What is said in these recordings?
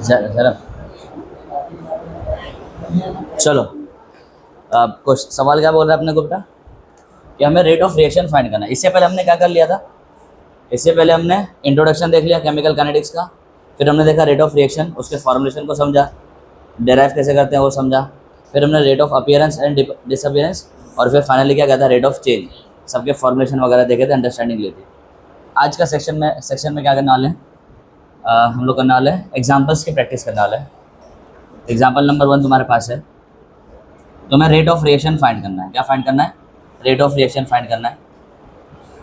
जरा चलो, अब कुछ सवाल क्या बोल रहा है अपने को बेटा कि हमें रेट ऑफ रिएक्शन फाइंड करना है। इससे पहले हमने क्या कर लिया था? इससे पहले हमने इंट्रोडक्शन देख लिया केमिकल काइनेटिक्स का, फिर हमने देखा रेट ऑफ रिएक्शन, उसके फॉर्मुलेशन को समझा, डेराइव कैसे करते हैं वो समझा, फिर हमने rate of appearance and disappearance, और फिर फाइनली क्या कहता है रेट ऑफ चेंज, सबके फॉर्मुलेशन वगैरह देखे थे, अंडरस्टैंडिंग ली थी। आज का सेक्शन में क्या करने वाले हैं? हम लोग करने वाले हैं एग्जाम्पल्स की प्रैक्टिस करने वाले हैं। एग्जाम्पल नंबर 1 तुम्हारे पास है, तुम्हें रेट ऑफ रिएक्शन फाइंड करना है। क्या फाइंड करना है? रेट ऑफ रिएक्शन फाइंड करना है।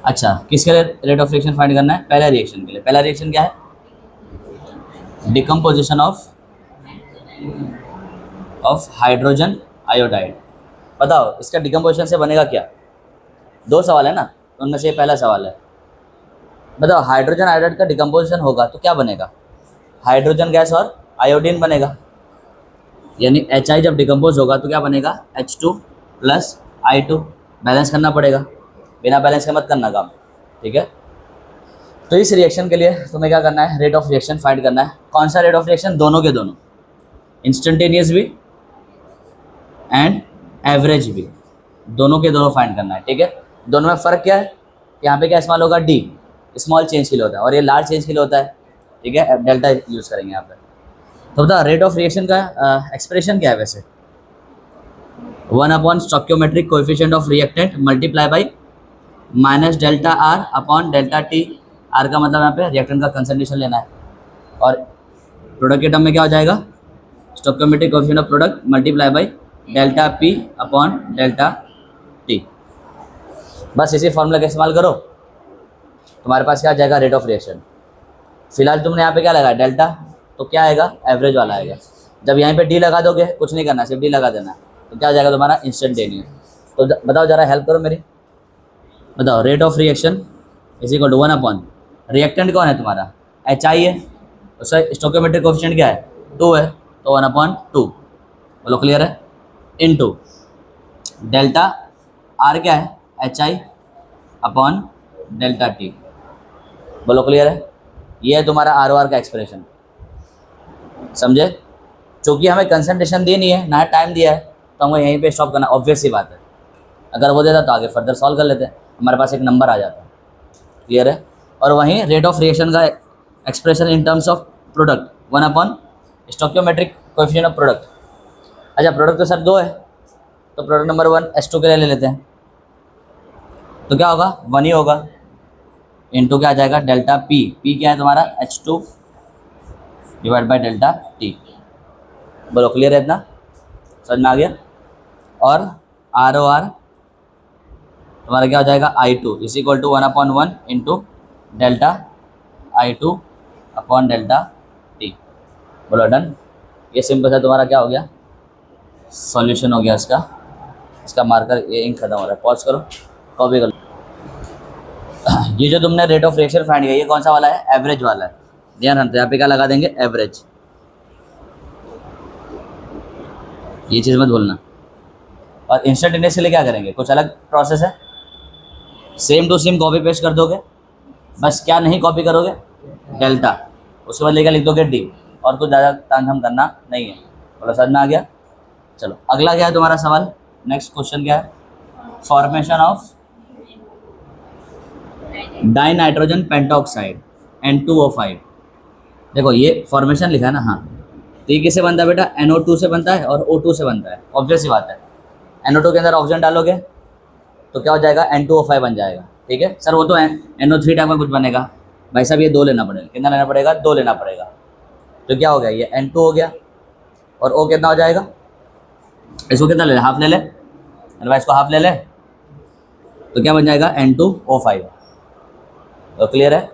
अच्छा, किसके लिए रेट ऑफ रिएक्शन फाइंड करना है? पहला रिएक्शन के लिए। पहला रिएक्शन क्या है? Decomposition of hydrogen iodide. बताओ इसका डिकम्पोजिशन से बनेगा क्या? 2 सवाल है ना, उनमें से पहला सवाल है, बताओ हाइड्रोजन आयोडाइड का डिकम्पोजिशन होगा तो क्या बनेगा? हाइड्रोजन गैस और आयोडीन बनेगा, यानी HI जब डिकम्पोज होगा तो क्या बनेगा? H2 + I2। बैलेंस करना पड़ेगा, बिना बैलेंस के मत करना काम, ठीक है? तो इस रिएक्शन के लिए तुम्हें क्या करना है? रेट ऑफ रिएक्शन फाइंड करना है। कौन सा रेट ऑफ रिएक्शन? दोनों के दोनों, इंस्टेंटेनियस भी एंड एवरेज भी, दोनों के दोनों फाइंड करना है, ठीक है? दोनों में फ़र्क क्या है? यहाँ पे क्या इस्तेमाल होगा? D, स्मॉल चेंज के लिए होता है, और ये लार्ज चेंज के लिए होता है, ठीक है? डेल्टा यूज़ करेंगे यहाँ पे। तो बता रेट ऑफ रिएक्शन का एक्सप्रेशन क्या है वैसे? 1 stoichiometric coefficient of reactant multiply by -ΔR ΔT। R का मतलब यहाँ पे रिएक्टेंट का कंसंट्रेशन लेना है, और प्रोडक्ट के टर्म में क्या हो जाएगा? Stoichiometric coefficient of product multiply by ΔP ΔT। बस इसी फॉर्मूला का इस्तेमाल करो, तुम्हारे पास क्या आ जाएगा? Rate of reaction. फिलहाल तुमने यहाँ पे क्या लगाया? डेल्टा, तो क्या आएगा? एवरेज वाला आएगा। जब यहाँ पे D लगा दोगे, कुछ नहीं करना, सिर्फ D लगा देना, तो क्या आ जाएगा तुम्हारा? इंस्टेंटेनियस। तो बताओ जरा, हेल्प करो मेरी, बताओ rate of reaction is equal to 1 reactant कौन है तुम्हारा? HI है, उसका स्टोइकियोमेट्रिक कोएफिशिएंट क्या है? 2 है, तो 1/2, बोलो क्लियर है, इनटू डेल्टा R क्या है? HI ΔT, बोलो क्लियर है? ये है तुम्हारा ROR का एक्सप्रेशन, समझे? चूँकि हमें कंसंट्रेशन दी नहीं है ना, टाइम दिया है, तो हमें यहीं पे स्टॉप करना, ऑब्वियस सी बात है। अगर वो देता तो आगे फर्दर सॉल्व कर लेते हैं, हमारे पास एक नंबर आ जाता है, क्लियर है? और वहीं रेट ऑफ रिएक्शन का expression in terms of product 1 stoichiometric coefficient of product. अच्छा, प्रोडक्ट तो सर 2 है, तो प्रोडक्ट नंबर 1 H2 के लिए ले लेते हैं, तो क्या होगा? 1 ही होगा, इनटू क्या आ जाएगा? डेल्टा P क्या है तुम्हारा? H2 divide by ΔT। बोलो क्लियर है? इतना समझ में आ गया? और ROR तुम्हारा क्या हो जाएगा? I2 is equal to 1/1 into delta I2 ΔT। बोलो डन। ये सिंपल सा तुम्हारा क्या हो गया? सॉल्यूशन हो गया इसका मार्कर, ये इंक खत्म हो रहा है, पॉज करो, कॉपी कर लो। ये जो तुमने रेट ऑफ रिएक्शन फाइंड किया, ये कौन सा वाला है? एवरेज वाला है। ध्यान रखते, यहाँ पे क्या लगा देंगे? एवरेज। ये चीज़ मत भूलना। और इंस्टेंटेनियस के लिए क्या करेंगे? कुछ अलग प्रोसेस है, same to same copy paste कर दोगे, बस क्या नहीं कॉपी करोगे? डेल्टा, उसके बाद लेकर लिख दोगे D, और कुछ ज़्यादा तामझाम करना नहीं है। बोलो समझ में आ गया? चलो अगला क्या है तुम्हारा सवाल? नेक्स्ट क्वेश्चन क्या है? Formation of dinitrogen pentoxide N2O5। देखो ये फॉर्मेशन लिखा है ना, हाँ, तो ये किससे बनता है बेटा? NO2 से बनता है और O2 से बनता है, ऑब्वियस सी बात है। NO2 के अंदर ऑक्सीजन डालोगे तो क्या हो जाएगा? N2O5 बन जाएगा, ठीक है सर? वो तो NO3 टाइप का कुछ बनेगा। भाई साहब ये 2 लेना पड़ेगा, कितना लेना पड़ेगा? 2 लेना पड़ेगा। तो क्या हो गया? ये N2 हो गया, और O कितना हो जाएगा? इसको कितना ले ले? हाफ ले ले, अरे भाई इसको हाफ ले ले, तो क्या बन जाएगा? N2O5। तो क्लियर है?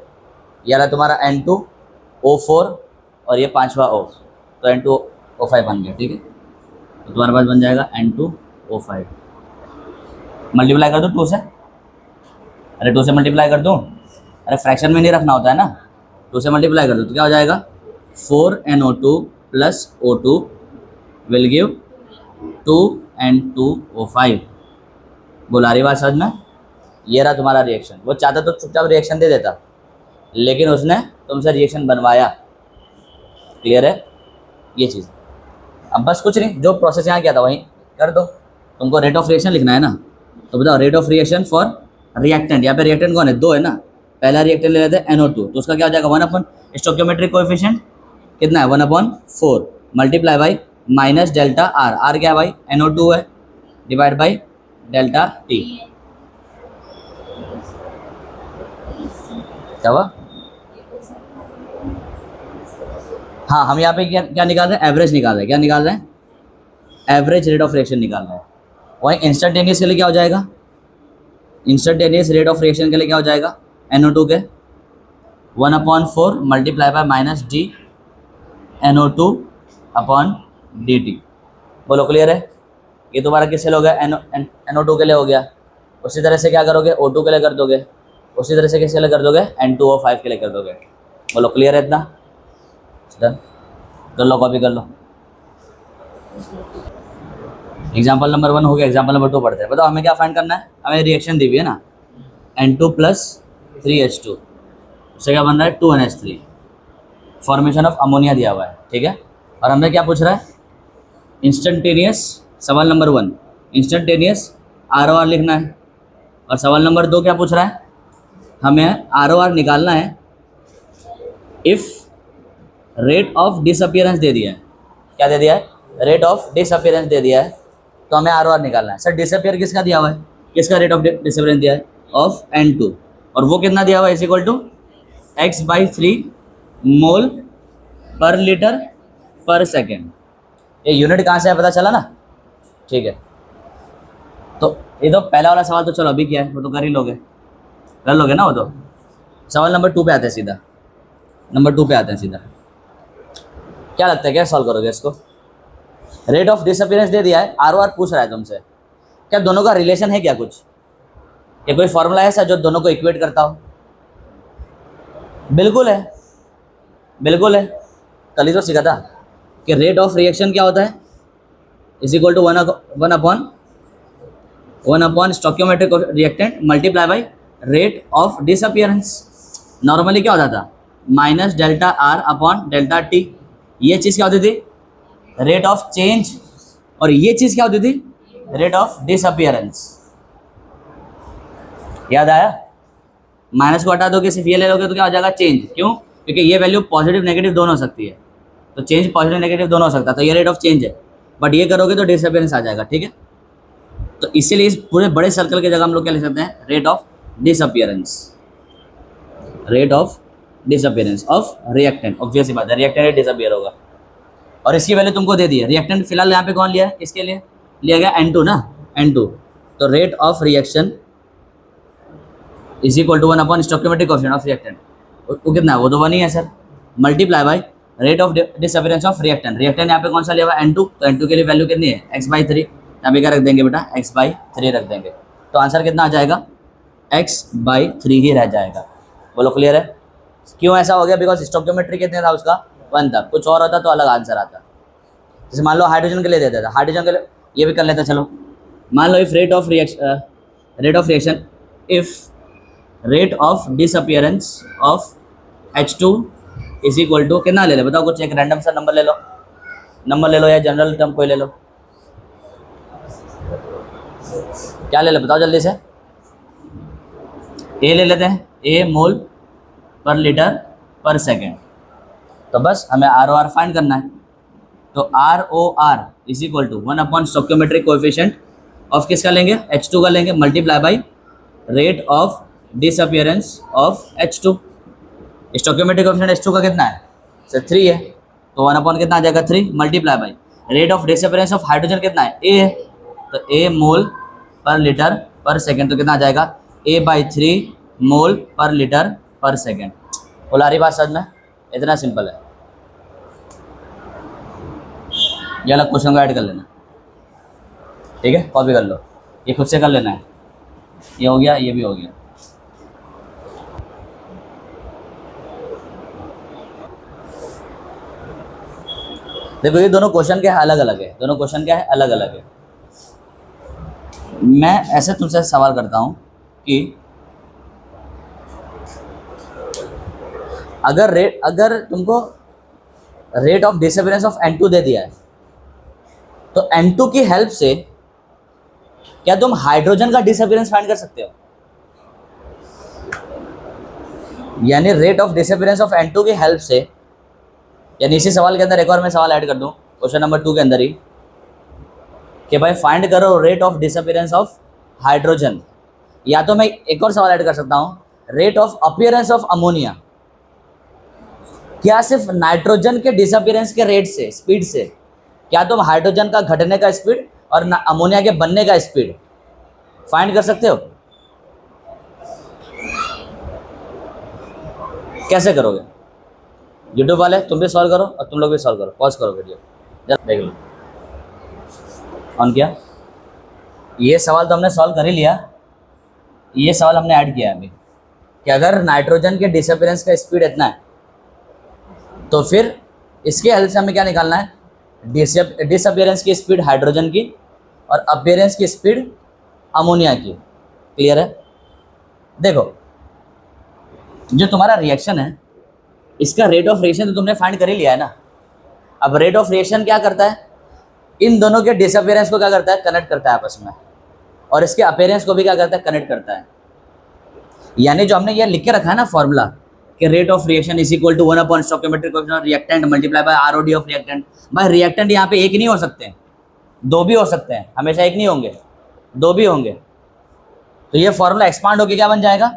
ये रहा तुम्हारा N2O4 और ये 5वां O, तो N2O5 बन गया, ठीक है? तो तुम्हारे पास बन जाएगा N2O5। मल्टीप्लाई कर दूँ 2 से? अरे 2 से मल्टीप्लाई कर दूँ? अरे फ्रैक्शन में नहीं रखना होता है ना, 2 से मल्टीप्लाई कर दूँ तो क्या हो जाएगा? 4NO2 + O2 will give 2N2O5। बोला रही बात समझ में? ये रहा तुम्हारा रिएक्शन। वो चाहता तो चुपचाप रिएक्शन दे देता, लेकिन उसने तुमसे रिएक्शन बनवाया। क्लियर है ये चीज़। अब बस कुछ नहीं, जो प्रोसेस यहाँ किया था वहीं कर दो। तुमको रेट ऑफ रिएक्शन लिखना है ना, तो बताओ rate of reaction for reactant. यहाँ पे रिएक्टेंट कौन है, 2 है ना। पहला रिएक्टेंट ले लेते हैं NO2, तो उसका क्या हो जाएगा 1/, स्टोइकियोमेट्रिक कोएफिशिएंट कितना है 1/4 multiply by minus delta R. R क्या है भाई, NO2 है, डिवाइड बाई डेल्टा टी। क्या हुआ? हाँ, हम यहाँ पे क्या निकाल रहे हैं, एवरेज निकाल रहे हैं। क्या निकाल रहे हैं, एवरेज रेट ऑफ रिएक्शन निकाल रहे हैं। वहीं इंस्टेंटेनियस के लिए क्या हो जाएगा, इंस्टेंटेनियस रेट ऑफ रिएक्शन के लिए क्या हो जाएगा, NO2 के 1/4 multiply by minus D NO2 upon dt। बोलो क्लियर है? ये तुम्हारा किससे हो गया, NO2 के लिए हो गया। उसी तरह से क्या करोगे, O2 के लिए कर दोगे। उसी तरह से किसके लिए कर दोगे, N2O5 के लिए कर दोगे। बोलो क्लियर है इतना? डन, कर लो, कॉपी कर लो। एग्जाम्पल नंबर 1 हो गया, एग्जाम्पल नंबर 2 पढ़ते हैं। बताओ हमें क्या फाइंड करना है, हमें रिएक्शन दी हुई है ना, N2 + 3H2, उससे क्या बन रहा है 2NH3, फॉर्मेशन ऑफ अमोनिया दिया हुआ है, ठीक है। और हमने क्या पूछ रहा है, इंस्टेंटेनियस, सवाल नंबर 1 इंस्टेंटेनियस ROR लिखना है। और सवाल नंबर 2 क्या पूछ रहा है, हमें ROR निकालना है इफ़ रेट ऑफ डिसअपियरेंस दे दिया है। क्या दे दिया है, रेट ऑफ डिसअपियरेंस दे दिया है, तो हमें ROR निकालना है। सर डिसअपियर किसका दिया हुआ है, किसका रेट ऑफ डिसअपियरेंस दिया है, ऑफ N2, और वो कितना दिया हुआ है, = x/3 मोल पर लीटर पर सेकेंड। ये यूनिट कहाँ से है पता चला ना, ठीक है। तो ये तो पहला वाला सवाल तो चलो अभी क्या है, वो तो कर ही लोगे, कर लोगे ना वो तो। सवाल नंबर 2 पे आते हैं सीधा, नंबर 2 पे आते हैं सीधा। क्या लगता है क्या सॉल्व करोगे इसको, रेट ऑफ डिसअपियरेंस दे दिया है, ROR पूछ रहा है तुमसे, क्या दोनों का रिलेशन है क्या कुछ, क्या कोई फॉर्मूला है ऐसा जो दोनों को इक्वेट करता हो? बिल्कुल है, बिल्कुल है, कल ही तो सीखा था कि रेट ऑफ रिएक्शन क्या होता है, = 1/1 stoichiometric reactant multiply by rate of disappearance. Normally क्या होता था, minus delta are upon delta T. ये चीज़ क्या होती थी, रेट ऑफ चेंज, और ये चीज़ क्या होती थी, रेट ऑफ डिसअपियरेंस। याद आया? माइनस को हटा दोगे, सिर्फ ये ले लोगे तो क्या हो जाएगा, चेंज। क्यों? क्योंकि ये वैल्यू पॉजिटिव नेगेटिव दोनों हो सकती है, तो चेंज पॉजिटिव नेगेटिव दोनों हो सकता है, तो ये रेट ऑफ चेंज है। बट ये करोगे तो डिसअपियरेंस आ जाएगा, ठीक है। तो इसीलिए इस पूरे बड़े सर्कल की जगह हम लोग क्या लिख सकते हैं, rate of disappearance, rate of disappearance of reactant. Obvious ही बात है, रिएक्टेंट डिसअपियर होगा। और इसकी वैल्यू तुमको दे दी है, रिएक्टेंट फिलहाल यहाँ पे कौन लिया है, इसके लिए लिया गया N2 ना, N2। तो rate of reaction = 1/, stoichiometric coefficient of reactant, वो कितना है, वो तो 1 ही है sir, multiply by rate of disappearance of reactant. Reactant यहाँ पे कौन सा लिया हुआ है, N2, तो N2 के लिए वैल्यू कितनी है, x/3। यहाँ पे क्या रख देंगे बेटा, x/3 रख देंगे, तो आंसर कितना आ जाएगा, x/3 ही रह जाएगा। बोलो क्लियर है? क्यों ऐसा हो गया, बिकॉज स्टोइकियोमेट्री कितने था उसका, 1 था, कुछ और होता तो अलग आंसर आता। जैसे मान लो हाइड्रोजन के लिए देता था, हाइड्रोजन के लिए ये भी कर लेता। चलो मान लो if rate of reaction if rate of disappearance of H2 = कितना ले लो बताओ, कुछ एक रैंडम सा नंबर ले लो, नंबर ले लो या जनरल टर्म कोई ले लो, क्या ले लो बताओ जल्दी से। ए ले लेते हैं, A मोल पर लीटर पर सेकेंड। तो बस हमें ROR फाइंड करना है, तो ROR = 1/, स्टोइकियोमेट्रिक कोएफिशिएंट ऑफ किसका लेंगे, H2 का लेंगे, multiply by rate of disappearance of H2। Stoichiometric coefficient H2 का कितना है सर, 3 है, तो 1/, कितना आ जाएगा 3 multiply by rate of disappearance of hydrogen कितना है, A है, तो A मोल पर लीटर पर सेकेंड, तो कितना आ जाएगा A/3 मोल पर लीटर पर सेकेंड। बोला रही बात समझ में, इतना सिंपल है। ये अलग क्वेश्चन को ऐड कर लेना, ठीक है, कॉपी कर लो, ये खुद से कर लेना है। ये हो गया, ये भी हो गया। देखो ये दोनों क्वेश्चन क्या है, अलग अलग है, दोनों क्वेश्चन क्या है, अलग अलग है। मैं ऐसे तुमसे सवाल करता हूँ कि अगर तुमको rate of disappearance of N2 दे दिया है, तो N2 की हेल्प से क्या तुम हाइड्रोजन का डिसअपियरेंस फाइंड कर सकते हो? यानी rate of disappearance of N2 की हेल्प से, यानी इसी सवाल के अंदर एक और मैं सवाल ऐड कर दूं क्वेश्चन नंबर 2 के अंदर ही, कि भाई फाइंड करो rate of disappearance of hydrogen. या तो मैं एक और सवाल ऐड कर सकता हूं, rate of appearance of ammonia. क्या सिर्फ नाइट्रोजन के डिसअपियरेंस के रेट से, स्पीड से, क्या तुम हाइड्रोजन का घटने का स्पीड और अमोनिया के बनने का स्पीड फाइंड कर सकते हो? कैसे करोगे? यूट्यूब वाले तुम भी सॉल्व करो और तुम लोग भी सॉल्व करो, पॉज करो वीडियो, जरा देख लो। ऑन किया? ये सवाल तो हमने सॉल्व कर ही लिया। ये सवाल हमने ऐड किया है अभी कि अगर नाइट्रोजन के डिसअपियरेंस का स्पीड इतना है, तो फिर इसके हेल्प से हमें क्या निकालना है? डिसअपियरेंस की स्पीड हाइड्रोजन की और अपीयरेंस की स्पीड अमोनिया की। क्लियर है? देखो, जो तुम्हारा रिएक्शन है, इसका रेट ऑफ रिएक्शन तो तुमने फाइंड कर ही लिया है ना। अब रेट ऑफ रिएक्शन क्या करता है? इन दोनों के डिसअपियरेंस को क्या करता है? कनेक्ट करता है आपस में, और इसके अपीयरेंस को भी क्या करता है? कनेक्ट करता है। यानी जो हमने ये लिख के रखा है ना फॉर्मूला, कि rate of reaction is equal to 1 upon stoichiometric coefficient of reactant multiply by ROD of reactant. भाई रिएक्टेंट यहाँ पे एक नहीं हो सकते, दो भी हो सकते हैं, हमेशा एक नहीं होंगे, दो भी होंगे। तो ये फॉर्मूला एक्सपांड होकर क्या बन जाएगा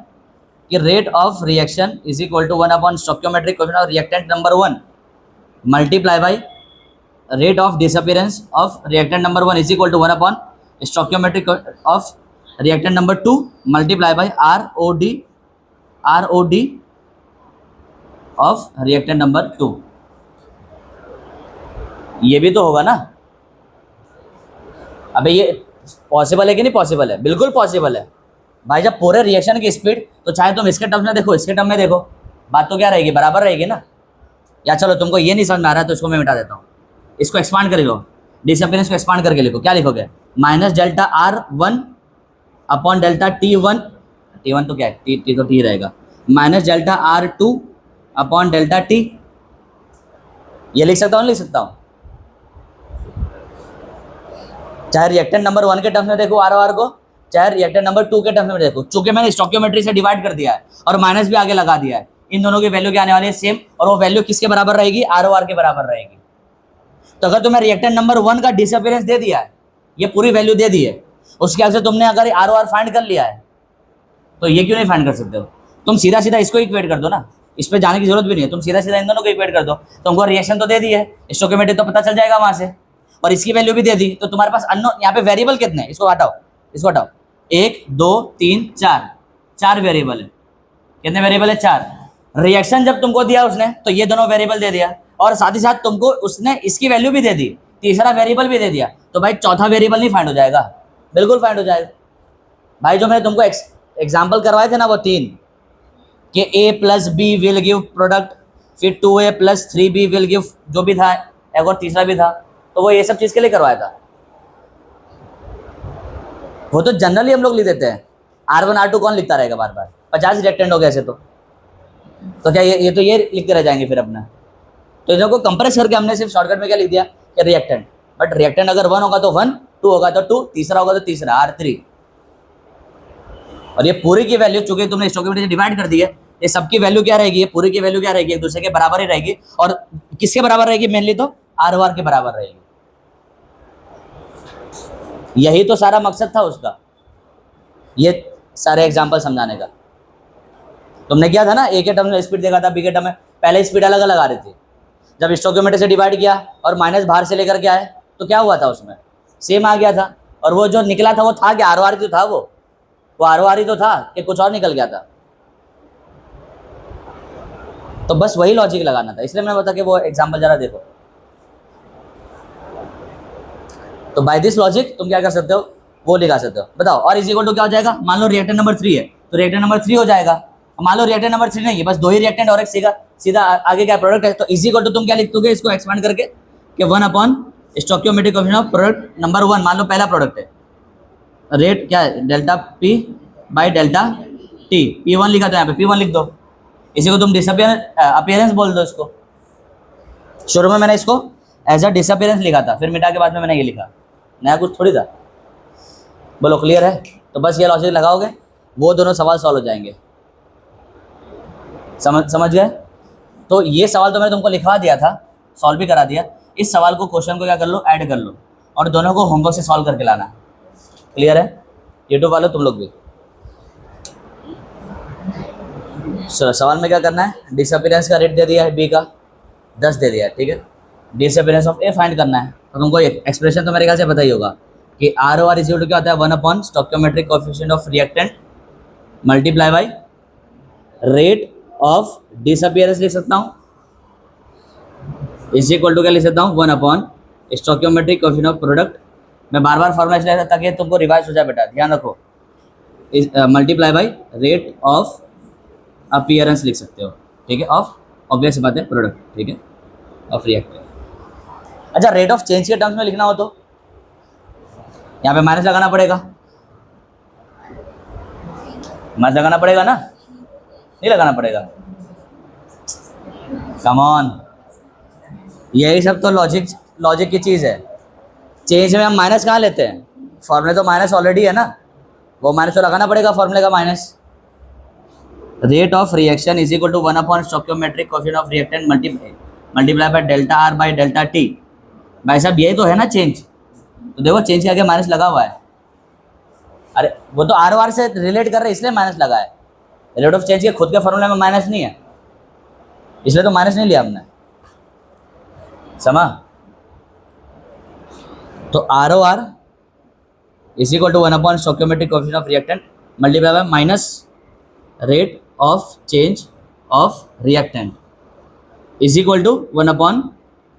कि rate of reaction is equal to 1 upon stoichiometric coefficient of reactant number 1 multiply by rate of disappearance of reactant number 1 is equal to 1 upon stoichiometric of reactant number 2 multiply by ROD of reactant number 2। ये भी तो होगा ना। अबे ये possible है कि नहीं पॉसिबल है? बिल्कुल पॉसिबल है भाई। जब पूरे रिएक्शन की स्पीड, तो चाहे तुम इसके टर्म में देखो, इसके टर्म में देखो, बात तो क्या रहेगी? बराबर रहेगी ना। या चलो तुमको ये नहीं समझ में आ रहा है तो इसको मैं मिटा देता हूँ, इसको एक्सपांड कर लो, डिसअपियरेंस को एक्सपांड करके लिखो। क्या लिखोगे? Minus delta R1 upon delta T1, T1 तो क्या है? T तो T रहेगा, minus delta R2 upon delta T। ये लिख सकता हूँ, नहीं लिख सकता हूँ? चाहे रिएक्टेंट नंबर 1 के टर्म्स में देखो ROR को, चाहे रिएक्टेंट नंबर 2 के टर्म्स में देखो। चूंकि मैंने स्टोइकियोमेट्री से डिवाइड कर दिया है और माइनस भी आगे लगा दिया है, इन दोनों की वैल्यू क्या आने वाली है? सेम। और वो वैल्यू किसके बराबर रहेगी? ROR के बराबर रहेगी। तो अगर तुम्हें रिएक्टेंट नंबर 1 का डिसअपियरेंस दे दिया है, ये पूरी वैल्यू दे दी है, उसके आगे तुमने अगर ROR फाइंड कर लिया है, तो ये क्यों नहीं फाइंड कर सकते हो? तुम सीधा सीधा इसको इक्वेट कर दो ना, इस पे जाने की जरूरत भी नहीं है। तुम सीधा सीधा इन दोनों को इक्वेट कर दो, तुमको रिएक्शन तो दे दी है, स्टोइकियोमेट्री तो पता चल जाएगा वहां से, और इसकी वैल्यू भी दे दी। तो तुम्हारे पास अननोन, यहाँ पे वेरिएबल कितने हैं? इसको हटाओ, इसको हटाओ। 1 2 3 4, 4 वेरिएबल है। कितने वेरिएबल है? 4। रिएक्शन जब तुमको दिया उसने, तो ये दोनों वेरिएबल दे दिया, और साथ ही साथ तुमको उसने इसकी वैल्यू भी दे दी, तीसरा वेरिएबल भी दे दिया। तो भाई चौथा वेरिएबल नहीं फाइंड हो जाएगा? बिल्कुल फाइंड हो जाएगा भाई। जो मैंने तुमको एग्जाम्पल करवाए थे ना, वो 3, कि A plus B will give product, फिर 2A plus 3B will give, जो भी था, एक और तीसरा भी था, तो वो ये सब चीज़ के लिए करवाया था। वो तो जनरली हम लोग लिख देते हैं, R1 R2 कौन लिखता रहेगा बार बार? 50 रिएक्टेंट हो गए ऐसे तो क्या ये तो ये लिखते रह जाएंगे फिर अपना। तो इन लोगों को कंप्रेस करके हमने सिर्फ शॉर्टकट में क्या लिख दिया कि रिएक्टेंट। बट रिएक्टेंट अगर 1 होगा तो 1, 2 होगा तो 2, तीसरा होगा तो तीसरा, R3। और ये पूरी की वैल्यू चूंकि तुमने स्टोइकियोमेट्री से डिवाइड कर दी है, ये सबकी वैल्यू क्या रहेगी? ये पूरी की वैल्यू क्या रहेगी? एक दूसरे के बराबर ही रहेगी। और किसके बराबर रहेगी? मेनली तो ROR के बराबर रहेगी। यही तो सारा मकसद था उसका, ये सारे एग्जाम्पल समझाने का। तुमने किया था ना, ए के टर्म में स्पीड देखा था, बी के टर्म में पहले स्पीड अलग अलग आ रही थी। जब स्टोइकियोमेट्री से डिवाइड किया और माइनस बाहर से लेकर के आए, तो क्या हुआ था? उसमें सेम आ गया था। और वो जो निकला था वो था कि ROR जो था, वो ROR ही तो था कि कुछ और निकल गया था। तो बस वही लॉजिक लगाना था, इसलिए मैंने बताया कि वो एग्जाम्पल जरा देखो। तो बाय दिस लॉजिक तुम क्या कर सकते हो? वो लिखा सकते हो। बताओ, और इज इक्वल टू क्या हो जाएगा? मान लो रिएक्टेंट नंबर 3 है, तो रिएक्टेंट नंबर 3 हो जाएगा। मान लो रिएक्टेंट नंबर 3 नहीं है, बस 2 ही रिएक्टेंट और एक सीधा आगे क्या प्रोडक्ट है, तो इज इक्वल टू तुम क्या लिख दोगे इसको एक्सपांड करके कि 1 upon stoichiometric coefficient of product number 1। मान लो पहला प्रोडक्ट है, रेट क्या है? Delta P by delta T। P1 लिखा था यहाँ पे, P1 लिख दो। इसी को तुम अपीयरेंस बोल दो इसको। शुरू में मैंने इसको एज अ डिसअपीयरेंस लिखा था, फिर मिटा के बाद में मैंने ये लिखा, नया कुछ थोड़ी था। बोलो क्लियर है? तो बस ये लॉजिक लगाओगे, वो दोनों सवाल सॉल्व हो जाएंगे। समझ गए? तो ये सवाल तो मैंने तुमको लिखवा दिया था, सॉल्व भी करा दिया। इस सवाल को, क्वेश्चन को क्या कर लो, ऐड कर लो, और दोनों को होमवर्क से सॉल्व करके लाना। क्लियर है? यूट्यूब वालों तुम लोग भी। सवाल में क्या करना है, डिसअपीयरेंस का रेट दे दिया है बी का 10 दे दिया है, ठीक है। डिसअपीयरेंस ऑफ ए फाइंड करना है, तो तुमको एक्सप्रेशन तो मेरे ख्याल से पता ही होगा कि आर ओ आर इज क्या होता है, 1 stoichiometric coefficient of reactant multiply by rate of disappearance लिख सकता हूँ, इज इक्वल टू क्या लिख सकता हूँ, 1 स्टोइकियोमेट्रिक कोएफिशिएंट ऑफ प्रोडक्ट। मैं बार बार फॉर्मूला इसलिए ताकि तुमको रिवाइज हो जाए बेटा, ध्यान रखो। Multiply by rate of appearance लिख सकते हो, ठीक है, ऑफ ऑब्वियस बात है प्रोडक्ट, ठीक है, ऑफ रिएक्टेंट। अच्छा, रेट ऑफ चेंज के टर्म्स में लिखना हो तो यहाँ पे माइनस लगाना पड़ेगा, माइनस लगाना पड़ेगा ना, नहीं लगाना पड़ेगा? कम ऑन, यही सब तो लॉजिक की चीज़ है। चेंज में हम माइनस कहाँ लेते हैं, फॉर्मूले तो माइनस ऑलरेडी है ना, वो माइनस तो लगाना पड़ेगा फॉर्मूले का minus. Rate of reaction is equal to 1 stoichiometric coefficient of reactant multiply by delta R by delta T. भाई साहब यही तो है ना चेंज, तो देखो चेंज के आगे माइनस लगा हुआ है। अरे वो तो आर ओ आर से रिलेट कर रहे हैं इसलिए माइनस लगा है, रेट ऑफ चेंज के खुद के फॉर्मूले में माइनस नहीं है, इसलिए तो माइनस नहीं लिया हमने, समझ? तो R O R is equal to 1 stoichiometric coefficient of reactant multiply by minus rate of change of reactant is equal to 1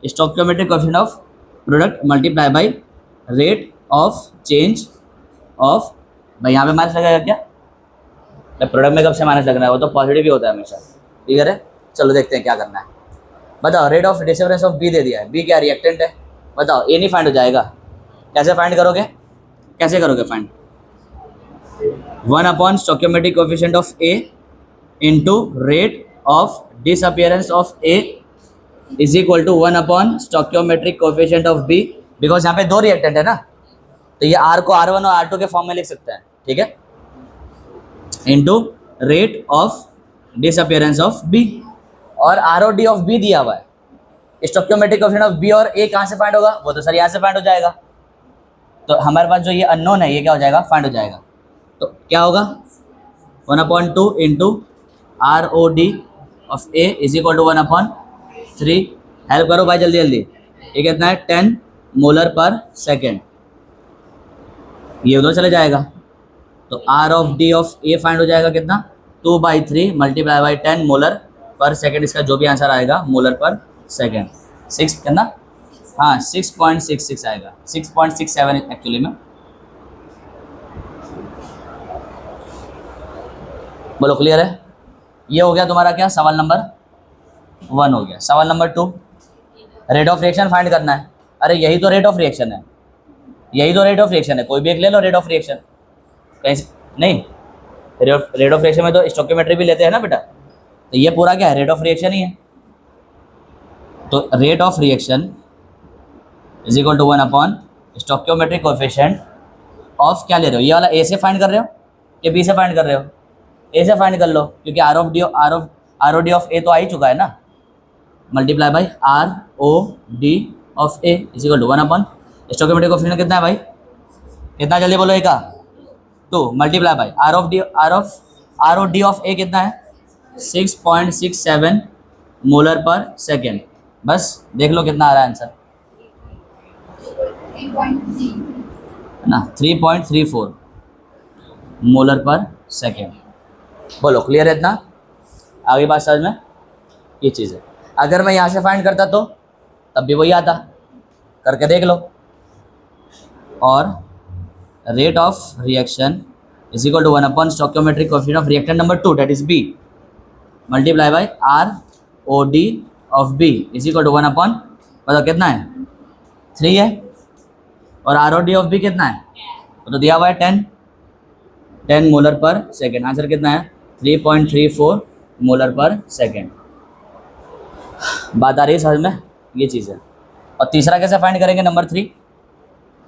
stoichiometric coefficient of product multiply by rate of change of. भाई यहाँ पे minus लगेगा क्या? Product में कब से minus लगना है, वो तो पॉजिटिव ही होता है हमेशा। क्लियर है? चलो देखते हैं क्या करना है। बताओ, rate of disappearance of B दे दिया है, बी क्या रिएक्टेंट है? बताओ, ए नहीं फाइंड हो जाएगा? कैसे फाइंड करोगे, कैसे करोगे find? 1 stoichiometric coefficient of A into rate of disappearance of A is equal to 1 stoichiometric coefficient of B. Because यहाँ पे दो रिएक्टेंट है ना, तो ये आर को R1 और R2 के फॉर्म में लिख सकते हैं, ठीक है, into rate of disappearance of B. और R O D of B दिया हुआ है, स्टोइकियोमेट्रिक कोएफिशिएंट ऑफ बी और ए कहाँ से फाइंड होगा? वो तो सर यहाँ से फाइंड हो जाएगा। तो हमारे पास जो ये अननोन है, ये क्या हो जाएगा? फाइंड हो जाएगा। तो क्या होगा? 1/2 into R O D of A is equal to 1/3। Help करो भाई जल्दी जल्दी, ये कितना है? 10 मोलर पर सेकेंड, ये उधर चले जाएगा। तो R of D of A find हो जाएगा कितना? 2/3 मल्टीप्लाई बाई 10 मोलर पर सेकेंड। इसका जो भी आंसर आएगा मोलर पर सेकेंड, 6 कितना? हाँ 6.66 आएगा, 6.67 एक्चुअली में। बोलो क्लियर है? ये हो गया तुम्हारा क्या, सवाल नंबर 1 हो गया। सवाल number 2, rate of reaction find करना है। अरे यही तो रेट ऑफ रिएक्शन है, यही तो रेट ऑफ रिएक्शन है, कोई भी एक ले लो रेट ऑफ रिएक्शन। कहीं से नहीं, रेट ऑफ रिएक्शन में तो स्टोइकियोमेट्री भी लेते हैं ना बेटा, तो ये पूरा क्या है? रेट ऑफ रिएक्शन ही है। तो rate of reaction is equal to 1 stoichiometric coefficient of, क्या ले रहे हो? ये वाला ए से फाइंड कर रहे हो कि बी से फाइंड कर रहे हो? ए से फाइंड कर लो, क्योंकि R O D of A तो आ ही चुका है ना, multiply by R O D of A is equal to 1 stoichiometric coefficient कितना है भाई? कितना जल्दी बोलो? ए का 2 multiply by R O D of A कितना है? 6.67 मोलर पर सेकेंड। बस देख लो कितना आ रहा है आंसर, ना 3.34 मोलर पर सेकेंड। बोलो क्लियर है इतना? आगे बात समझ में? ये चीज़ है। अगर मैं यहाँ से फाइंड करता तो तब भी वही आता, करके देख लो। और rate of reaction is equal to 1 stoichiometric coefficient of reactant number 2 that is B multiply by R O D of B is equal to 1 बताओ कितना है? 3 है। और R O D of B कितना है? तो दिया हुआ है 10 मोलर पर सेकेंड। आंसर कितना है? 3.34 मोलर पर सेकेंड। बात आ रही है समझ में, ये चीज़ है। और तीसरा कैसे फाइंड करेंगे, नंबर 3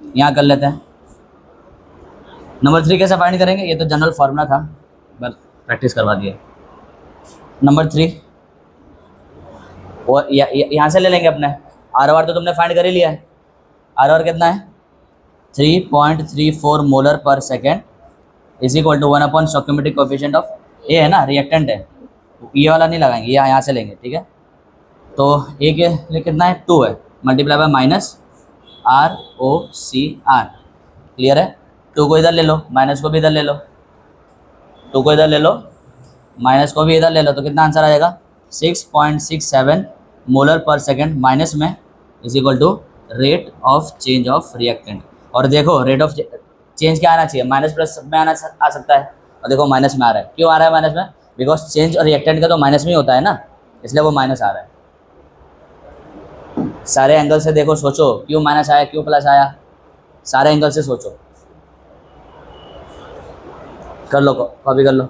यहाँ कर लेते हैं। नंबर 3 कैसे फाइंड करेंगे, ये तो जनरल फार्मूला था, बस प्रैक्टिस करवा दिया। नंबर 3 वो यहाँ से ले लेंगे अपने। आर तो तुमने फाइंड कर ही लिया है। आर कितना है 3.34 मोलर पर second is equal to 1 stoichiometric coefficient of A है ना, रिएक्टेंट है, ये वाला नहीं लगाएंगे, ये यहाँ से लेंगे, ठीक है। तो ए के लिए कितना है 2 है, multiply by minus ROCR, clear है। 2 को इधर ले लो, माइनस को भी इधर ले लो, 2 को इधर ले लो, माइनस को भी इधर ले लो, तो कितना आंसर आ जाएगा 6.67 मोलर पर सेकेंड माइनस में is equal to rate of change of reactant. और देखो रेट ऑफ चेंज क्या आना चाहिए, माइनस प्लस में आ सकता है, और देखो माइनस में आ रहा है। क्यों आ रहा है माइनस में, बिकॉज चेंज और रिएक्टेंट का तो माइनस में ही होता है ना, इसलिए वो माइनस आ रहा है। सारे एंगल से देखो, सोचो क्यों माइनस आया क्यों प्लस आया, सारे एंगल से सोचो, कर लो, कॉपी कर लो।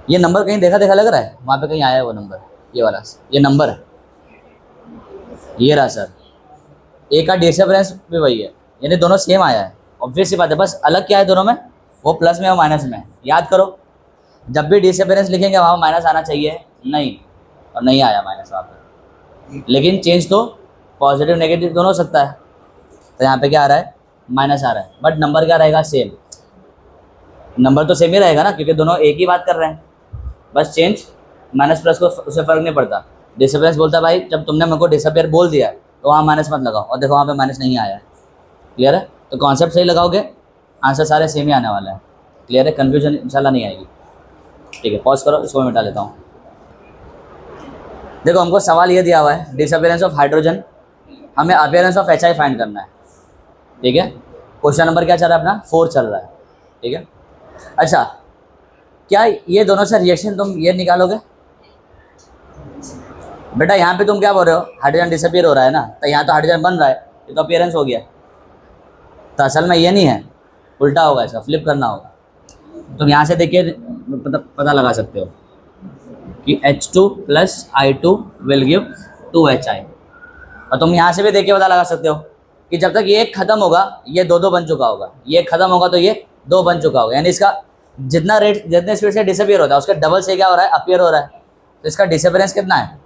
ये नंबर कहीं देखा देखा लग रहा है, वहाँ पे कहीं आया है वो नंबर, ये वाला, ये नंबर है, ये रहा सर। ए का डिफरेंस भी वही है, यानी दोनों सेम आया है, ऑब्वियस सी बात है। बस अलग क्या है दोनों में, वो प्लस में और माइनस में। याद करो, जब भी डिफरेंस लिखेंगे वहाँ माइनस आना चाहिए, नहीं, और नहीं आया माइनस वहाँ पर, लेकिन चेंज तो पॉजिटिव नेगेटिव दोनों हो सकता है। तो यहाँ पे क्या आ रहा है, माइनस आ रहा है, बट नंबर क्या रहेगा, सेम। नंबर तो सेम ही रहेगा ना, क्योंकि दोनों एक ही बात कर रहे हैं, बस चेंज माइनस प्लस को उससे फ़र्क नहीं पड़ता। डिसअपियरेंस बोलता भाई जब तुमने मेरे को डिसअपियर बोल दिया तो वहाँ माइनस मत लगाओ, और देखो वहाँ पे माइनस नहीं आया है, क्लियर है। तो कॉन्सेप्ट सही लगाओगे, आंसर सारे सेम ही आने वाले हैं, क्लियर है, कन्फ्यूजन इंशाल्लाह नहीं आएगी। ठीक है, पॉज करो, इसको मिटा लेता हूँ। देखो हमको सवाल ये दिया हुआ है, डिसअपियरेंस ऑफ हाइड्रोजन, हमें अपीयरेंस ऑफ HI फाइंड करना है, ठीक है। क्वेश्चन नंबर क्या चल रहा है अपना, 4 चल रहा है, ठीक है। अच्छा, क्या ये दोनों से रिएक्शन तुम ये निकालोगे बेटा, यहाँ पे तुम क्या बोल रहे हो, हाइड्रोजन डिसअपियर हो रहा है ना, तो यहाँ तो हाइड्रोजन बन रहा है, ये तो अपीयरेंस हो गया। तो असल में ये नहीं है, उल्टा होगा, इसका फ्लिप करना होगा। तुम यहाँ से देखिए पता लगा सकते हो कि H2 + I2 will give 2HI, और तुम यहाँ से भी देखिए पता लगा सकते हो कि जब तक ये एक खत्म होगा ये दो बन चुका होगा, ये खत्म होगा तो ये 2 बन चुका होगा, यानी इसका जितना रेट जितने स्पीड से डिसअपियर होता है उसके डबल से क्या हो रहा है, अपीयर हो रहा है। तो इसका डिसअपियरेंस कितना है,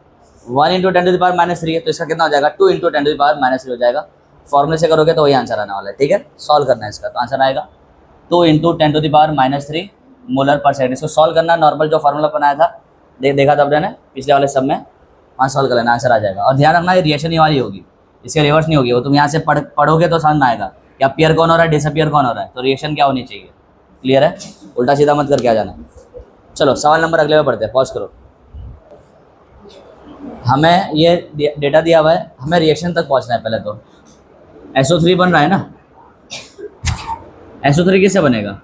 1 × 10⁻³ है, तो इसका कितना हो जाएगा, 2 × 10⁻³ हो जाएगा। फॉर्मूले से करोगे तो वही आंसर आने वाला है, ठीक है। सॉल्व करना है इसका, तो आंसर आएगा 2 × 10⁻³ मोलर पर सेकेंड। इसको सॉल्व करना, नॉर्मल जो फार्मूला बनाया था देखा था आपने पिछले वाले सब में, वहाँ सॉल्व कर लेना, आंसर आ जाएगा। और ध्यान रखना ये रिएक्शन ही वाली होगी, इसके रिवर्स नहीं होगी। वो तुम यहाँ से पढ़ोगे तो समझ में आएगा कि अपीयर कौन हो रहा है, डिसअपियर कौन हो रहा है, तो रिएक्शन क्या होनी चाहिए, क्लियर है। उल्टा सीधा मत करके आ जाना। चलो सवाल नंबर अगले में पढ़ते हैं, पॉज करो। हमें ये डेटा दिया हुआ है, हमें रिएक्शन तक पहुंचना है। पहले तो SO3 बन रहा है ना, SO3 किससे बनेगा,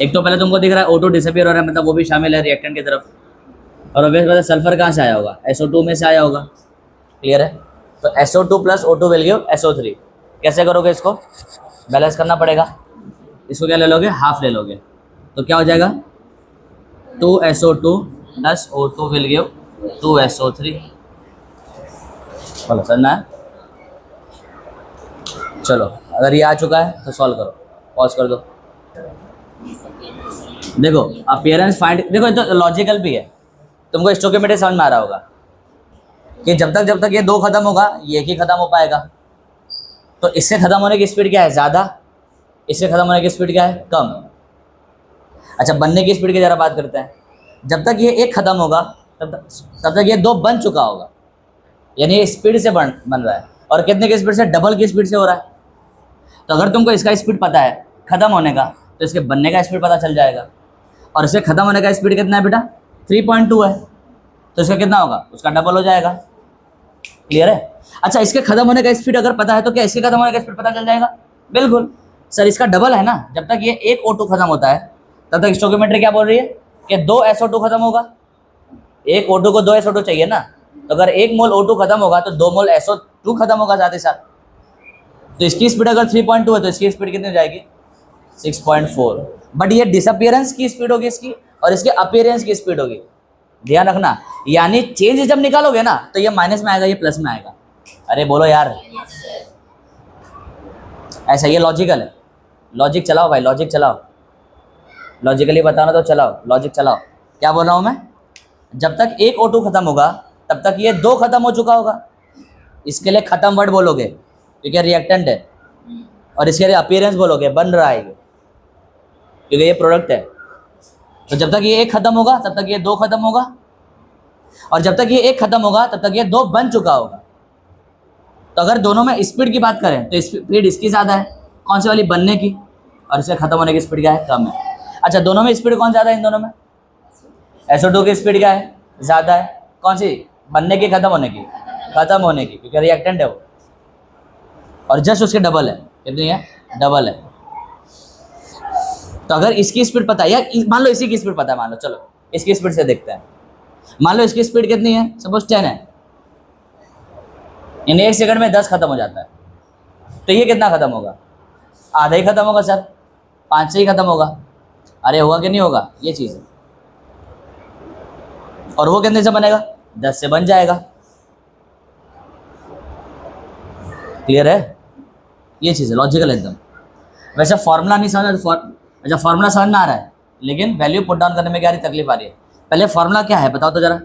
एक तो पहले तुमको दिख रहा है O2 डिसअपियर हो रहा है, मतलब वो भी शामिल है रिएक्टेंट की तरफ। और ऑब्वियस बात है सल्फर कहाँ से आया होगा, SO2 में से आया होगा, क्लियर है। तो SO2 + O2 will give SO3। कैसे करोगे इसको, बैलेंस करना पड़ेगा। इसको क्या ले लोगे, हाफ ले लोगे, तो क्या हो जाएगा 2SO2 + O2 will give 2SO3। चलो करना है, चलो अगर ये आ चुका है तो सॉल्व करो, पॉज कर दो। देखो अपीयरेंस फाइंड, देखो ये तो लॉजिकल भी है, तुमको स्टोइकियोमेट्री समझ में आ रहा होगा कि जब तक ये 2 खत्म होगा ये एक ही खत्म हो पाएगा। तो इससे खत्म होने की स्पीड क्या है, ज़्यादा, इससे खत्म होने की स्पीड क्या है, कम। अच्छा बनने की स्पीड की ज़रा बात करते हैं। जब तक ये एक खत्म होगा तब तक ये 2 बन चुका होगा, यानी ये स्पीड से बन रहा है, और कितने की स्पीड से, डबल की स्पीड से हो रहा है। तो अगर तुमको इसका स्पीड पता है खत्म होने का, तो इसके बनने का स्पीड पता चल जाएगा। और इसके खत्म होने का स्पीड कितना है बेटा, 3.2 है, तो इसका कितना होगा, उसका डबल हो जाएगा, क्लियर है। अच्छा इसके खत्म होने का स्पीड अगर पता है तो क्या इसके खत्म होने का स्पीड पता चल जाएगा, बिल्कुल सर, इसका डबल है ना। जब तक ये एक O2 खत्म होता है तब तक स्टोइकियोमेट्री क्या बोल रही है कि 2 SO2 खत्म होगा, एक O2 को 2 SO2 चाहिए ना, तो अगर 1 मोल O2 खत्म होगा तो 2 मोल SO2 खत्म होगा साथ ही साथ। तो इसकी स्पीड अगर 3.2 है तो इसकी स्पीड कितनी हो जाएगी, 6.4, बट ये डिसअपियरेंस की स्पीड होगी इसकी और इसके अपीयरेंस की स्पीड होगी। ध्यान रखना, यानी चेंज जब निकालोगे ना तो ये माइनस में आएगा, ये प्लस में आएगा। अरे बोलो यार, ऐसा ये लॉजिकल है। लॉजिक चलाओ भाई, लॉजिक चलाओ, लॉजिकली बताना तो चलाओ, लॉजिक चलाओ। क्या बोल रहा हूँ मैं, जब तक एक O2 खत्म होगा तब तक ये 2 खत्म हो चुका होगा। इसके लिए खत्म वर्ड बोलोगे क्योंकि रिएक्टेंट है, और इसके लिए अपीयरेंस बोलोगे, बन रहा है क्योंकि ये प्रोडक्ट है। तो जब तक ये एक खत्म होगा तब तक ये 2 खत्म होगा, और जब तक ये एक खत्म होगा तब तक ये 2 बन चुका होगा। तो अगर दोनों में स्पीड की बात करें तो स्पीड इसकी ज़्यादा है, कौन सी वाली, बनने की, और इससे खत्म होने की स्पीड क्या है, कम है। अच्छा, दोनों में स्पीड कौन ज़्यादा है, इन दोनों में SO2 की स्पीड क्या है, ज़्यादा है। कौन सी, बनने की, खत्म होने की, खत्म होने की, क्योंकि रिएक्टेंट है वो, और जस्ट उसके डबल है। कितनी है, डबल है। तो अगर इसकी स्पीड पता है, या मान लो इसी की स्पीड पता है, मान लो, चलो इसकी स्पीड से देखते हैं। मान लो इसकी स्पीड कितनी है, सपोज 10 है, यानी 1 सेकंड में 10 खत्म हो जाता है। तो ये कितना खत्म होगा, आधा ही खत्म होगा सर, 5 से ही खत्म होगा। अरे होगा कि नहीं होगा, ये चीज़ है। और वो कितने से बनेगा, 10 से बन जाएगा। क्लियर है, ये चीज़ है, लॉजिकल एकदम। वैसे फॉर्मूला नहीं समझ, अच्छा फॉर्मूला समझ में आ रहा है, लेकिन वैल्यू पुट डाउन करने में क्या तकलीफ आ रही है। पहले फॉर्मूला क्या है बताओ तो जरा,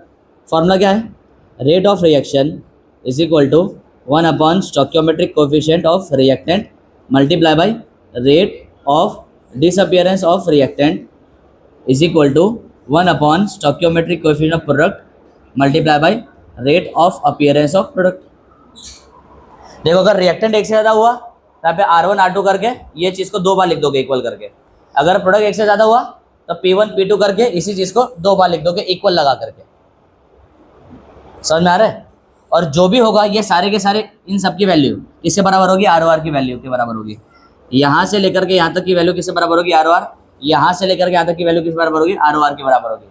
फॉर्मूला क्या है, rate of reaction is equal to 1 upon stoichiometric coefficient of reactant multiply by rate of disappearance of reactant is equal to 1 upon stoichiometric coefficient of product multiply by rate of appearance of product. देखो अगर reactant एक से ज़्यादा हुआ तो यहाँ पे R1 R2 करके ये चीज़ को 2 बार लिख दोगे इक्वल करके। अगर प्रोडक्ट एक से ज़्यादा हुआ तो P1 P2 करके इसी चीज़ को 2 बार लिख दोगे इक्वल लगा करके। समझ में आ रहा है। और जो भी होगा ये सारे के सारे इन सब की वैल्यू किसके बराबर होगी, ROR की वैल्यू के बराबर होगी। यहाँ से लेकर के यहाँ तक की वैल्यू किससे बराबर होगी, ROR। यहाँ से लेकर के यहाँ तक की वैल्यू किस बराबर होगी, ROR के बराबर होगी।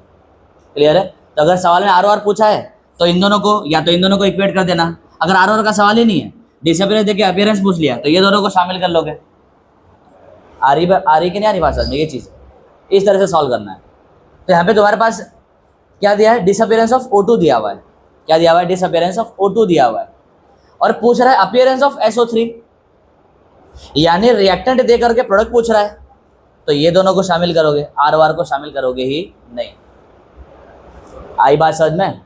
क्लियर है। तो अगर सवाल में ROR पूछा है तो इन दोनों को या तो इन दोनों को इक्वेट कर देना। अगर ROR का सवाल ही नहीं है, डिसअपियरेंस देके अपीयरेंस पूछ लिया तो ये दोनों को शामिल कर लोगे। आ रही कि नहीं आ रही बात समझ में, ये चीज़ इस तरह से सॉल्व करना है। तो यहाँ पे तुम्हारे पास क्या दिया है, डिसअपियरेंस ऑफ O2 दिया हुआ है। क्या दिया हुआ है, डिसअपियरेंस ऑफ O2 दिया हुआ है, और पूछ रहा है अपीयरेंस ऑफ SO3, यानी रिएक्टेंट दे करके प्रोडक्ट पूछ रहा है। तो ये दोनों को शामिल करोगे, ROR को शामिल करोगे ही नहीं। आई बात समझ में।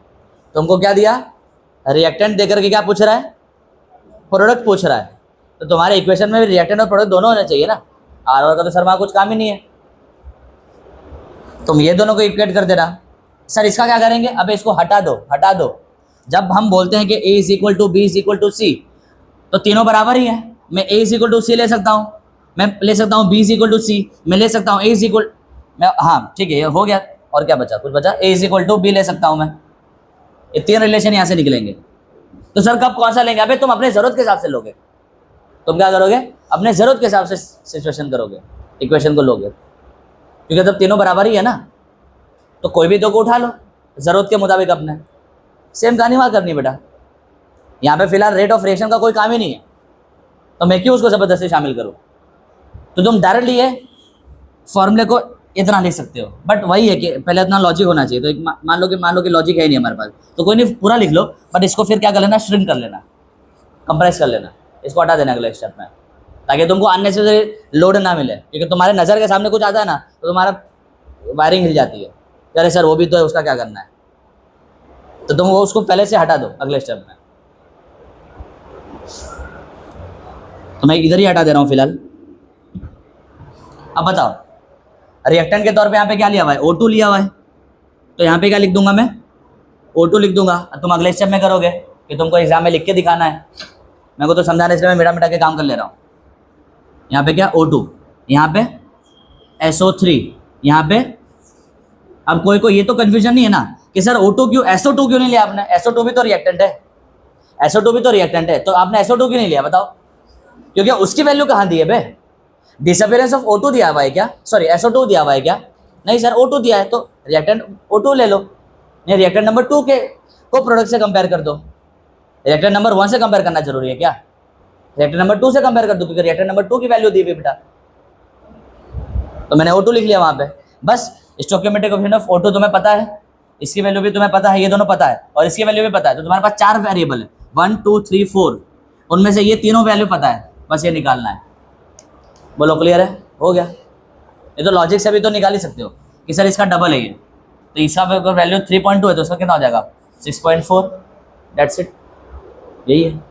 तुमको क्या दिया, रिएक्टेंट दे करके क्या पूछ रहा है, प्रोडक्ट पूछ रहा है। तो तुम्हारे इक्वेशन में भी रिएक्टेंट और प्रोडक्ट दोनों होने चाहिए ना। ROR का तो सर वहाँ कुछ काम ही नहीं है। तुम ये दोनों को इक्वेट कर देना। सर इसका क्या करेंगे, अब इसको हटा दो, हटा दो। जब हम बोलते हैं कि A is equal to B is equal to C, तो तीनों बराबर ही है। मैं A is equal to C ले सकता हूँ, मैं ले सकता हूँ B is equal to C, मैं ले सकता हूँ A इज इक्वल, मैं, हाँ ठीक है ये हो गया। और क्या बचा, कुछ बचा, A is equal to B ले सकता हूँ मैं। ये 3 रिलेशन यहाँ से निकलेंगे। तो सर कब कौन सा लेंगे, अबे तुम अपने ज़रूरत के हिसाब से लोगे। तुम क्या करोगे, अपने ज़रूरत के हिसाब से सिचुएशन करोगे, इक्वेशन को लोगे। क्योंकि जब तीनों बराबर ही है ना, तो कोई भी दो को उठा लो ज़रूरत के मुताबिक अपने। सेम कहानी वहाँ करनी बेटा। यहाँ पे फिलहाल रेट ऑफ रिएक्शन का कोई काम ही नहीं है, तो मैं क्यों उसको ज़बरदस्ती शामिल करूँ। तो तुम डायरेक्टली ये फॉर्मूले को इतना लिख सकते हो, बट वही है कि पहले इतना लॉजिक होना चाहिए। तो एक मान लो कि लॉजिक है ही नहीं हमारे पास, तो कोई नहीं पूरा लिख लो, बट इसको फिर क्या कर लेना, श्रिंक कर लेना, कंप्रेस कर लेना, इसको हटा देना अगले स्टेप में, ताकि तुमको अननेसेसरी लोड ना मिले। क्योंकि तुम्हारे नज़र के सामने कुछ आता है ना तो तुम्हारा वायरिंग हिल जाती है, अरे सर वो भी तो है, उसका क्या करना है। तो तुम वो उसको पहले से हटा दो अगले स्टेप में। तो मैं इधर ही हटा दे रहा हूँ फिलहाल। अब बताओ, रिएक्टेंट के तौर पे यहाँ पे क्या लिया हुआ है, O2 लिया हुआ है। तो यहाँ पे क्या लिख दूंगा मैं, O2 लिख दूंगा। तुम अगले स्टेप में करोगे कि तुमको एग्जाम में लिख के दिखाना है। मेरे को तो समझाने से मैं मिटा मिटा के काम कर ले रहा हूँ। यहाँ पे क्या, O2, यहाँ पे SO3, यहाँ पे। अब कोई को ये तो कन्फ्यूजन नहीं है ना कि सर O2 क्यों, SO2 क्यों नहीं लिया आपने। SO2 भी तो रिएक्टेंट है, SO2 भी तो रिएक्टेंट है, तो आपने SO2 क्यों नहीं लिया बताओ। क्योंकि उसकी वैल्यू कहाँ दी है बे, डिसअपियरेंस ऑफ O2 दिया हुआ है क्या, सॉरी SO2 दिया हुआ है क्या, नहीं सर O2 दिया है, तो रिएक्टेंट O2 ले लो। नहीं, रिएक्टेंट नंबर 2 के को प्रोडक्ट से कंपेयर कर दो। रिएक्टेंट नंबर 1 से कंपेयर करना जरूरी है क्या, रिएक्टेंट नंबर 2 से कंपेयर कर दो, क्योंकि रिएक्टेंट नंबर 2 की वैल्यू दी हुई बेटा। तो मैंने O2 लिख लिया वहाँ पे। बस स्टोइकियोमेट्रिक कोएफिशिएंट ऑफ O2 तुम्हें पता है, इसकी वैल्यू भी तुम्हें पता है, ये दोनों पता है, और इसकी वैल्यू भी पता है। तो तुम्हारे पास 4 वेरिएबल है, 1 2 3 4, उनमें से ये तीनों वैल्यू पता है, बस ये निकालना है। बोलो क्लियर है? हो गया। ये तो लॉजिक से भी तो निकाल ही सकते हो कि सर इसका डबल है ये, तो इसका अगर वैल्यू 3.2 है तो उसका कितना हो जाएगा 6.4। दैट्स इट, यही है।